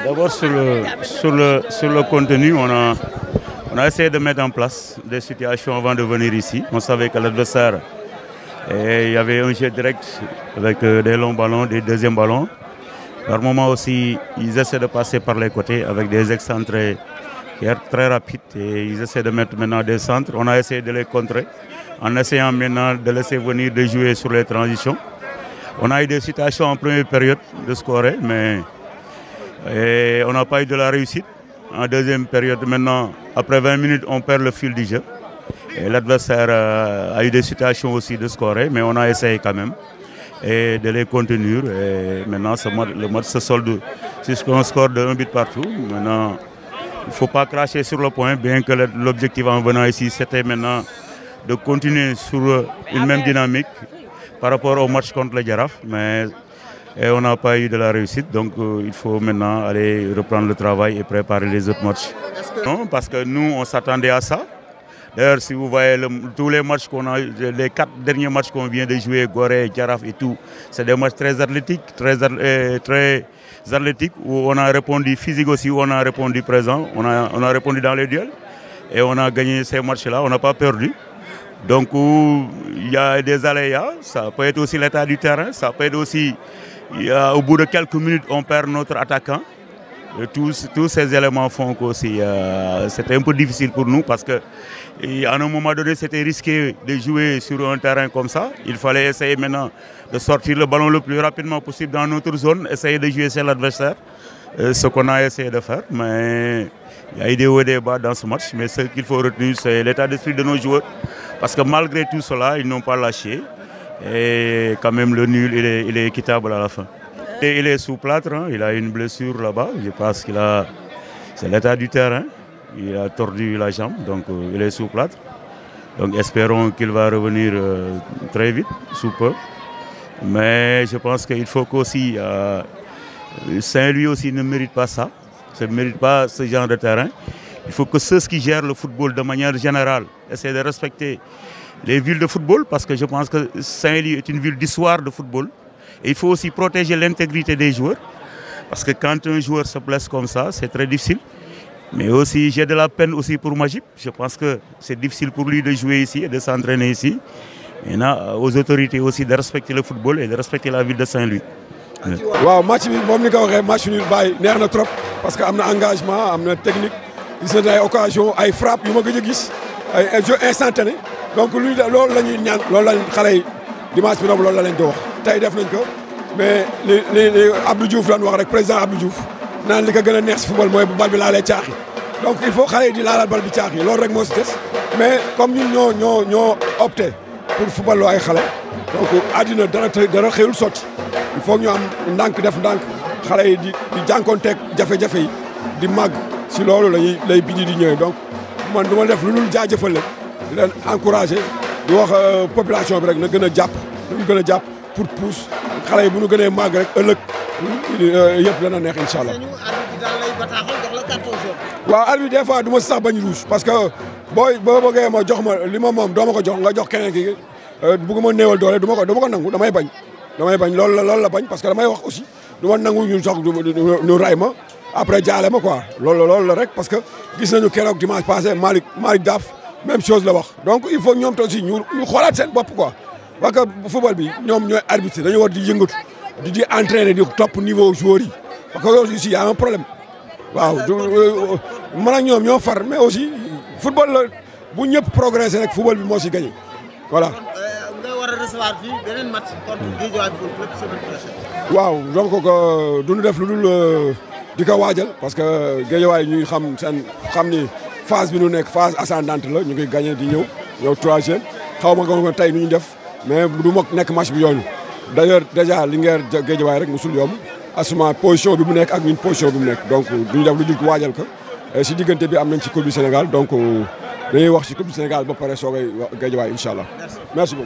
D'abord sur le contenu, on a essayé de mettre en place des situations avant de venir ici. On savait que l'adversaire, il y avait un jeu direct avec des longs ballons, des deuxièmes ballons. Par moment aussi, ils essaient de passer par les côtés avec des excentrés qui sont très rapides et ils essaient de mettre maintenant des centres. On a essayé de les contrer en essayant maintenant de laisser venir de jouer sur les transitions. On a eu des situations en première période de scorer, mais on n'a pas eu de la réussite. En deuxième période, maintenant, après 20 minutes, on perd le fil du jeu. L'adversaire a eu des situations aussi de scorer, mais on a essayé quand même et de les contenir. Et maintenant, le match se solde sur un score de 1 but partout. Maintenant, il ne faut pas cracher sur le point, bien que l'objectif en venant ici, c'était maintenant de continuer sur une même dynamique par rapport au match contre le Jaraaf. Mais on n'a pas eu de la réussite, donc il faut maintenant aller reprendre le travail et préparer les autres matchs. Non, parce que nous, on s'attendait à ça. D'ailleurs, si vous voyez tous les matchs qu'on a, les 4 derniers matchs qu'on vient de jouer, Gorée, Jaraaf et tout, c'est des matchs très athlétiques, très athlétiques, où on a répondu physique aussi, où on a répondu présent, on a répondu dans les duels et on a gagné ces matchs-là, on n'a pas perdu. Donc il y a des aléas, ça peut être aussi l'état du terrain, ça peut être aussi, au bout de quelques minutes, on perd notre attaquant. Tous ces éléments font que c'était un peu difficile pour nous parce qu'à un moment donné, c'était risqué de jouer sur un terrain comme ça. Il fallait essayer maintenant de sortir le ballon le plus rapidement possible dans notre zone, essayer de jouer sur l'adversaire, ce qu'on a essayé de faire. Mais il y a eu des hauts et des bas dans ce match, mais ce qu'il faut retenir, c'est l'état d'esprit de nos joueurs. Parce que malgré tout cela, ils n'ont pas lâché. Et quand même, le nul, il est équitable à la fin. Et il est sous plâtre, hein. Il a une blessure là-bas. Je pense qu'il a... C'est l'état du terrain. Il a tordu la jambe, donc il est sous plâtre. Donc espérons qu'il va revenir très vite, sous peu. Mais je pense qu'il faut qu'aussi... Saint-Louis aussi ne mérite pas ça. Ne mérite pas ce genre de terrain. Il faut que ceux qui gèrent le football de manière générale essaient de respecter les villes de football, parce que je pense que Saint-Louis est une ville d'histoire de football. Et il faut aussi protéger l'intégrité des joueurs, parce que quand un joueur se blesse comme ça, c'est très difficile. Mais aussi, j'ai de la peine aussi pour Magip. Je pense que c'est difficile pour lui de jouer ici et de s'entraîner ici. Maintenant, aux autorités aussi de respecter le football et de respecter la ville de Saint-Louis. Waaw, match bi moom ni ko waxee match nul bàyyi neex na trop parce que am na engagement, am na technique, gis na ay occasion, ay frappe yu ma gëj a gis, ay jeu instantané. Donc loolu la ñuy ñaan, loolu la xale yi dimanche bi loolu la leen di wax. Tey def nañ ko, mais li Abdou Diouf daan wax rek, président Abdou Diouf naan li ko gën a neex si football mooy bu bal bi laalee caax yi. Donc il faut xale yi di laalaat bal bi caax yi, loolu rek moo si des. Mais comme ñun ñoo opté pour football loo ay xale, donc àddina dara xëyul sotti. Il faut que ñu am ndànk def ndànk xale yi di jànkoonteeg jafe-jafe yi di màgg si loolu lay bidi di ñëwee. Donc man du ma def lu dul jaajëfal leen di leen encouragé di wax population bi rek na gën a jàpp pour pousse xale yi bu ñu gënee màgg rek ëllëg yëpp dana neex incha allah. waaw arbitre bi des fois du ma sax bañ rouge parce que boo bëggee ma jox ma li ma moom doo ma ko jox nga jox keneen ki bëgguma néewal doole du ma ko nangu damay bañ loolu la bañ parce que damay wax aussi du ma nangu ñu jox ñu ray ma après jaale ma quoi loolu la rek parce que gis nañu keroog dimanche passé Malick Daaf même chose la wax. Donc il faut ñoom aussi ñu xoolaat seen bopp quoi parce que football bi ñoom ñooy arbitre dañu war di yëngatu di entraîner di topp niveau joueur yi parce que loolu aussi y a un problème waaw man ak ñoom ñoo far mais aussi football la bu ñëpp progressé rek football bi moo si gagné voilà. waaw donc du ñu def lu dul di ko waajal parce que Guédiawaye ñuy xam ni phase bi ñu nekk phase ascendante la ñu ngi gagné di ñëw troisième xaw ma nga tey nu ñu def mais du ma nekk match bi yoonu d'ailleurs déjà Linguère Guédiawaye rek musul yomb asuma position bi mu nekk ak ñun position bi mu nekk donc du ñu def lu dul ko waajal ko si diggante bi am nañ ci Coupe du Sénégal donc dañuy wax ci Coupe du Sénégal ba pare soogay Guédiawaye incha allah merci beaucoup.